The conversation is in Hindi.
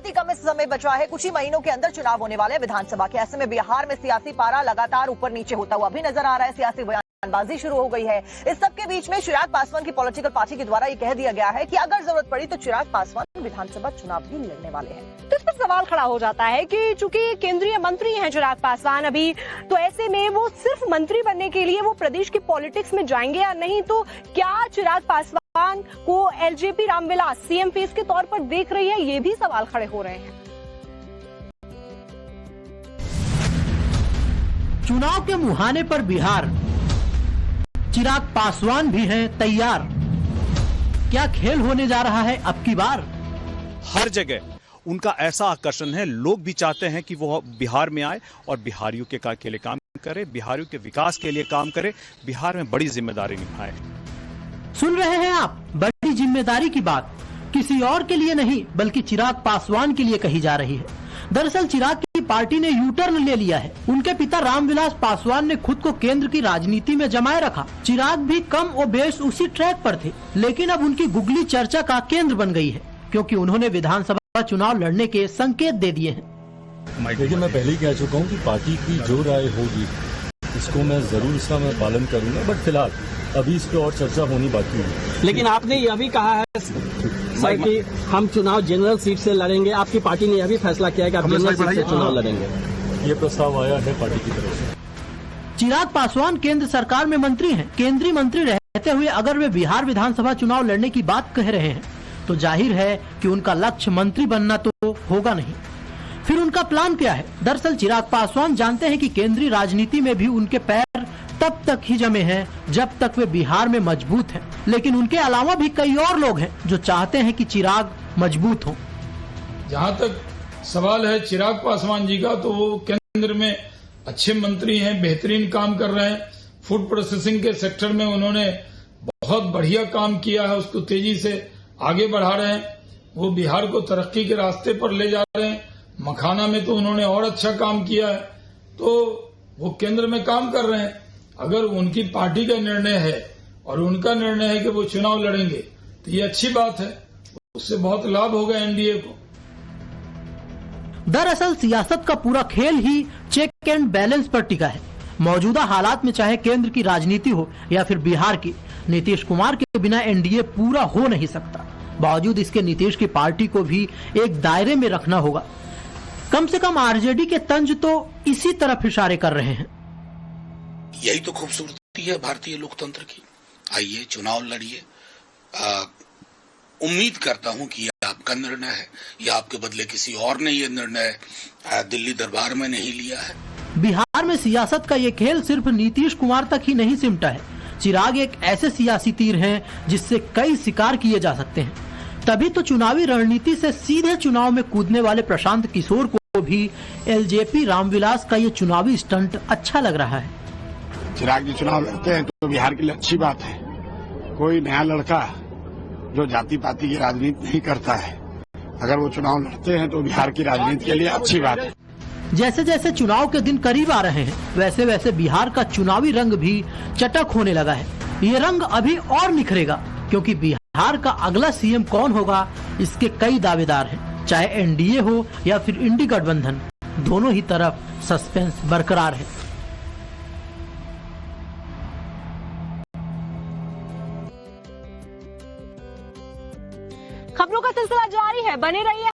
बहुत ही कम समय बचा है। कुछ ही महीनों के अंदर चुनाव होने वाले हैं विधानसभा के। ऐसे में बिहार में सियासी पारा लगातार ऊपर नीचे होता हुआ भी नजर आ रहा है। सियासी बयानबाजी शुरू हो गई है। इस सबके बीच में चिराग पासवान की पॉलिटिकल पार्टी के द्वारा ये कह दिया गया है कि अगर जरूरत पड़ी तो चिराग पासवान विधानसभा चुनाव भी लड़ने वाले हैं। तो इस पर सवाल खड़ा हो जाता है कि चूंकि केंद्रीय मंत्री हैं चिराग पासवान अभी, तो ऐसे में वो सिर्फ मंत्री बनने के लिए वो प्रदेश की पॉलिटिक्स में जाएंगे या नहीं? तो क्या चिराग पासवान को एलजेपी रामविलास सीएम फेस के तौर पर देख रही है? ये भी सवाल खड़े हो रहे हैं। चुनाव के मुहाने पर बिहार, चिराग पासवान भी हैं तैयार। क्या खेल होने जा रहा है अब की बार? हर जगह उनका ऐसा आकर्षण है, लोग भी चाहते हैं कि वो बिहार में आए और बिहारियों के लिए काम करे, बिहारियों के विकास के लिए काम करे, बिहार में बड़ी जिम्मेदारी निभाए। सुन रहे हैं आप, बड़ी जिम्मेदारी की बात किसी और के लिए नहीं बल्कि चिराग पासवान के लिए कही जा रही है। दरअसल चिराग की पार्टी ने यू टर्न ले लिया है। उनके पिता रामविलास पासवान ने खुद को केंद्र की राजनीति में जमाए रखा। चिराग भी कम और बेस उसी ट्रैक पर थे, लेकिन अब उनकी गुगली चर्चा का केंद्र बन गई है क्योंकि उन्होंने विधानसभा चुनाव लड़ने के संकेत दे दिए हैं। देखिए, मैं पहले ही कह चुका हूँ कि पार्टी की जो राय होगी इसको मैं जरूर इसका मैं पालन करूंगा, बट फिलहाल अभी इस पे और चर्चा होनी बाकी है। लेकिन आपने यह भी कहा है सर कि हम चुनाव जनरल सीट से लड़ेंगे। आपकी पार्टी ने यह भी फैसला किया है कि आप जनरल सीट से चुनाव लड़ेंगे। ये प्रस्ताव आया है पार्टी की तरफ से। चिराग पासवान केंद्र सरकार में मंत्री हैं। केंद्रीय मंत्री रहते हुए अगर वे बिहार विधानसभा चुनाव लड़ने की बात कह रहे हैं तो जाहिर है कि उनका लक्ष्य मंत्री बनना तो होगा नहीं। फिर उनका प्लान क्या है? दरअसल चिराग पासवान जानते हैं कि केंद्रीय राजनीति में भी उनके पैर तब तक ही जमे हैं जब तक वे बिहार में मजबूत हैं। लेकिन उनके अलावा भी कई और लोग हैं जो चाहते हैं कि चिराग मजबूत हो। जहां तक सवाल है चिराग पासवान जी का, तो वो केंद्र में अच्छे मंत्री हैं, बेहतरीन काम कर रहे हैं। फूड प्रोसेसिंग के सेक्टर में उन्होंने बहुत बढ़िया काम किया है, उसको तेजी से आगे बढ़ा रहे हैं। वो बिहार को तरक्की के रास्ते पर ले जा रहे हैं। मखाना में तो उन्होंने और अच्छा काम किया है, तो वो केंद्र में काम कर रहे हैं। अगर उनकी पार्टी का निर्णय है और उनका निर्णय है कि वो चुनाव लड़ेंगे तो ये अच्छी बात है, उससे बहुत लाभ होगा एनडीए को। दरअसल सियासत का पूरा खेल ही चेक एंड बैलेंस पर टिका है। मौजूदा हालात में चाहे केंद्र की राजनीति हो या फिर बिहार की, नीतीश कुमार के बिना एनडीए पूरा हो नहीं सकता। बावजूद इसके नीतीश की पार्टी को भी एक दायरे में रखना होगा। कम से कम आरजेडी के तंज तो इसी तरफ इशारे कर रहे हैं। यही तो खूबसूरती है भारतीय लोकतंत्र की। आइए चुनाव लड़िए। उम्मीद करता हूं कि यह आपका निर्णय है, या आपके बदले किसी और ने यह निर्णय दिल्ली दरबार में नहीं लिया है। बिहार में सियासत का ये खेल सिर्फ नीतीश कुमार तक ही नहीं सिमटा है। चिराग एक ऐसे सियासी तीर हैं जिससे कई शिकार किए जा सकते हैं। तभी तो चुनावी रणनीति से सीधे चुनाव में कूदने वाले प्रशांत किशोर को भी एलजेपी रामविलास का ये चुनावी स्टंट अच्छा लग रहा है। चिराग जी चुनाव लड़ते हैं तो बिहार के लिए अच्छी बात है। कोई नया लड़का जो जाति पाति की राजनीति नहीं करता है, अगर वो चुनाव लड़ते हैं तो बिहार की राजनीति के लिए अच्छी बात है। जैसे जैसे चुनाव के दिन करीब आ रहे हैं वैसे वैसे बिहार का चुनावी रंग भी चटक होने लगा है। ये रंग अभी और निखरेगा क्योंकि बिहार का अगला सीएम कौन होगा इसके कई दावेदार हैं। चाहे एनडीए हो या फिर इंडी गठबंधन, दोनों ही तरफ सस्पेंस बरकरार है। खबरों का सिलसिला जारी है, बने रहिए।